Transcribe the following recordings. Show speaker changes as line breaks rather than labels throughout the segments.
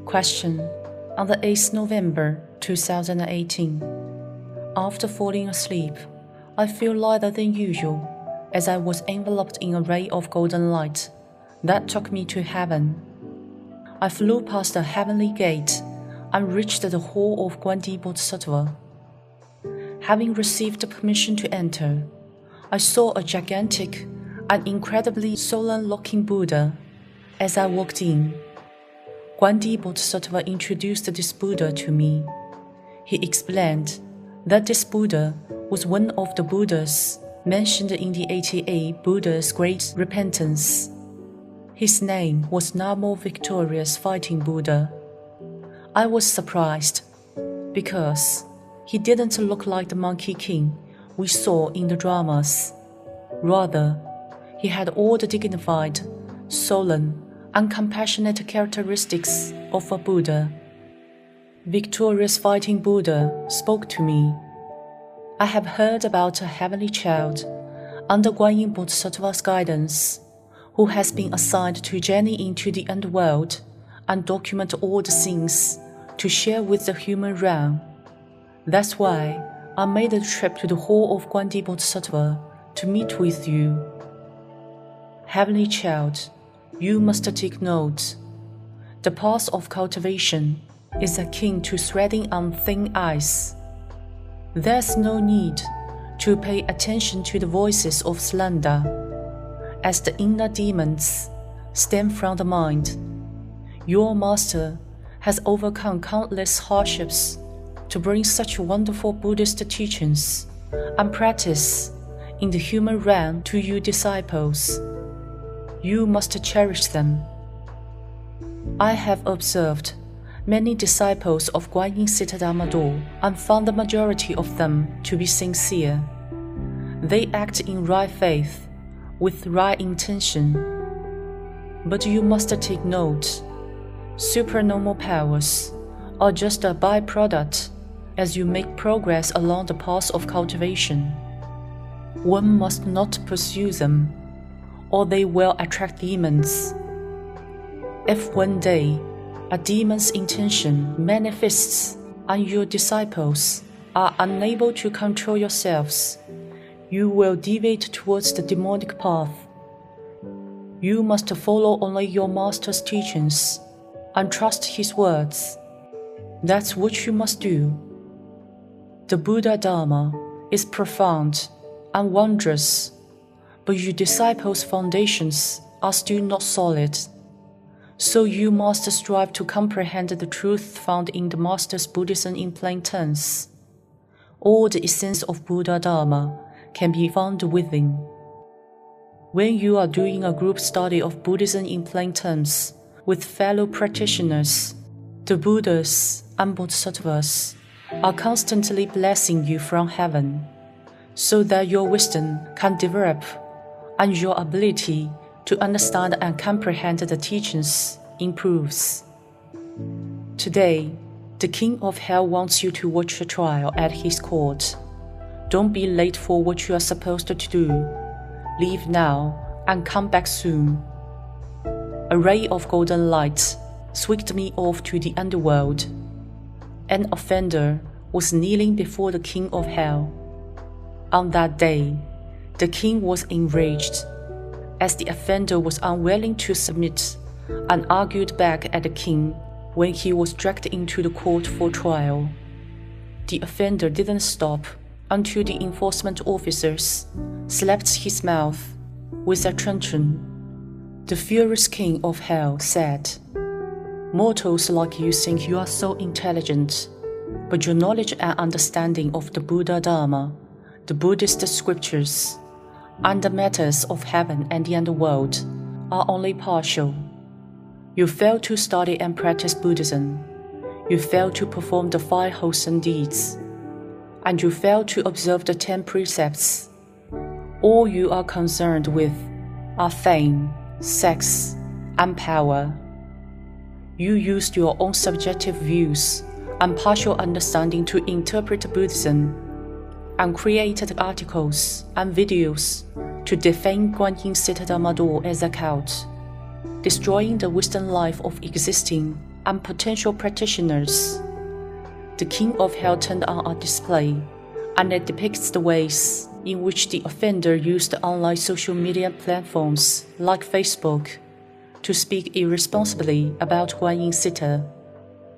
Question: On the 8th November 2018, after falling asleep, I feel lighter than usual as I was enveloped in a ray of golden light that took me to heaven. I flew past the heavenly gate and reached the hall of Guanyinpusa. Having received permission to enter, I saw a gigantic and incredibly solemn-looking Buddha. As I walked in, Guanyinpusa introduced this Buddha to me. He explained that this Buddha was one of the Buddhas mentioned in the 88 Buddha's Great Repentance. His name was Namo Victorious Fighting Buddha. I was surprised because he didn't look like the Monkey King we saw in the dramas. Rather, he had all the dignified, solemn, and compassionate characteristics of a Buddha. Victorious Fighting Buddha spoke to me. I have heard about a heavenly child under Guanyinpusa's guidance who has been assigned to journey into the underworld and document all the things to share with the human realm. That's why I made a trip to the hall of Guanyinpusa to meet with you. Heavenly child, you must take note. The path of cultivation is akin to threading on thin ice. There's no need to pay attention to the voices of slander, as the inner demons stem from the mind. Your master has overcome countless hardships to bring such wonderful Buddhist teachings and practice in the human realm to you disciples. You must cherish them. I have observed many disciples of Guanyin Citta and found the majority of them to be sincere. They act in right faith, with right intention. But you must take note, supernormal powers are just a byproduct as you make progress along the path of cultivation. One must not pursue them, or they will attract demons. If one day a demon's intention manifests and your disciples are unable to control yourselves, you will deviate towards the demonic path. You must follow only your master's teachings and trust his words. That's what you must do. The Buddha Dharma is profound and wondrous, but your disciples' foundations are still not solid. So you must strive to comprehend the truth found in the Master's Buddhism in plain terms. All the essence of Buddha Dharma can be found within. When you are doing a group study of Buddhism in plain terms with fellow practitioners, the Buddhas and Bodhisattvas are constantly blessing you from heaven, so that your wisdom can develop and your ability to understand and comprehend the teachings improves. Today, the King of Hell wants you to watch a trial at his court. Don't be late for what you are supposed to do. Leave now and come back soon. A ray of golden light swept me off to the underworld. An offender was kneeling before the King of Hell. On that day, the king was enraged, as the offender was unwilling to submit and argued back at the king when he was dragged into the court for trial. The offender didn't stop until the enforcement officers slapped his mouth with a truncheon. The furious King of Hell said, "Mortals like you think you are so intelligent, but your knowledge and understanding of the Buddha Dharma, the Buddhist scriptures, and the matters of heaven and the underworld are only partial. You fail to study and practice Buddhism. You fail to perform the 5 wholesome deeds. And you fail to observe the 10 precepts. All you are concerned with are fame, sex, and power. You used your own subjective views and partial understanding to interpret Buddhism, and created articles and videos to defame Guanyin Citta as a cult, destroying the wisdom life of existing and potential practitioners. The King of Hell turned on a display, and it depicts the ways in which the offender used online social media platforms like Facebook to speak irresponsibly about Yin Citta.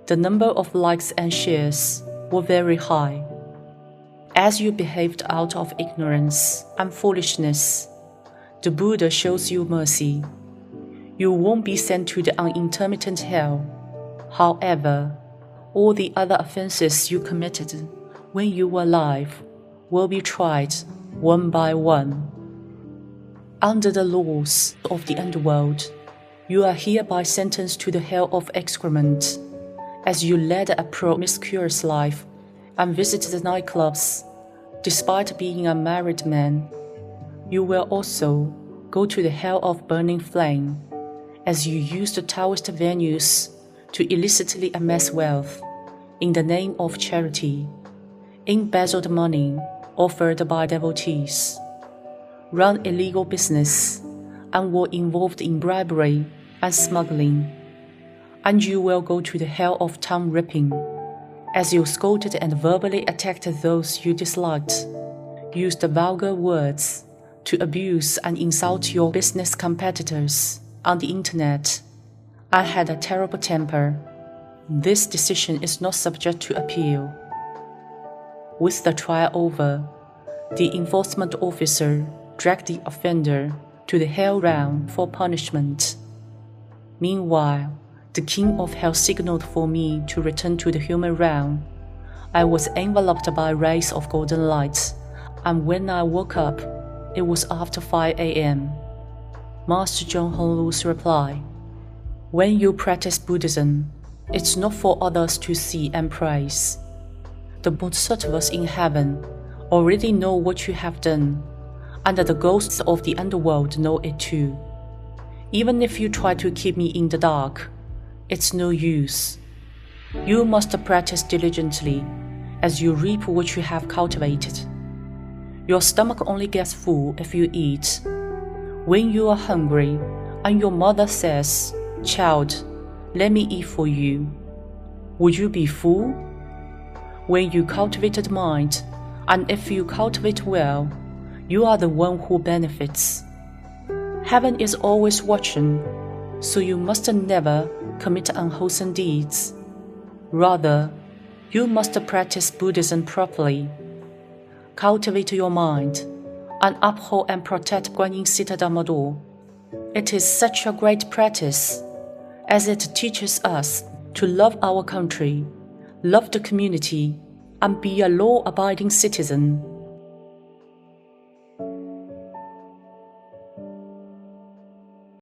The number of likes and shares were very high. As you behaved out of ignorance and foolishness, the Buddha shows you mercy. You won't be sent to the unintermittent hell. However, all the other offenses you committed when you were alive will be tried one by one. Under the laws of the underworld, you are hereby sentenced to the hell of excrement, as you led a promiscuous life and visited nightclubs despite being a married man. You will also go to the hell of burning flame, as you used the Taoist venues to illicitly amass wealth in the name of charity, embezzled money offered by devotees, ran illegal business, and were involved in bribery and smuggling. And you will go to the hell of tongue ripping, as you scolded and verbally attacked those you disliked, used vulgar words to abuse and insult your business competitors on the internet, and had a terrible temper. This decision is not subject to appeal. With the trial over, the enforcement officer dragged the offender to the hell realm for punishment. Meanwhile, the King of Hell signaled for me to return to the human realm. I was enveloped by rays of golden light, and when I woke up, it was after 5 a.m. Master Jun Hong Lu's reply: when you practice Buddhism, it's not for others to see and praise. The Bodhisattvas in heaven already know what you have done, and the ghosts of the underworld know it too. Even if you try to keep me in the dark, it's no use. You must practice diligently, as you reap what you have cultivated. Your stomach only gets full if you eat. When you are hungry, and your mother says, "Child, let me eat for you," would you be full? When you cultivate the mind, and if you cultivate well, you are the one who benefits. Heaven is always watching, so you must never commit unwholesome deeds. Rather, you must practice Buddhism properly. Cultivate your mind, and uphold and protect Guanyinpusa Dharma door. It is such a great practice, as it teaches us to love our country, love the community, and be a law-abiding citizen.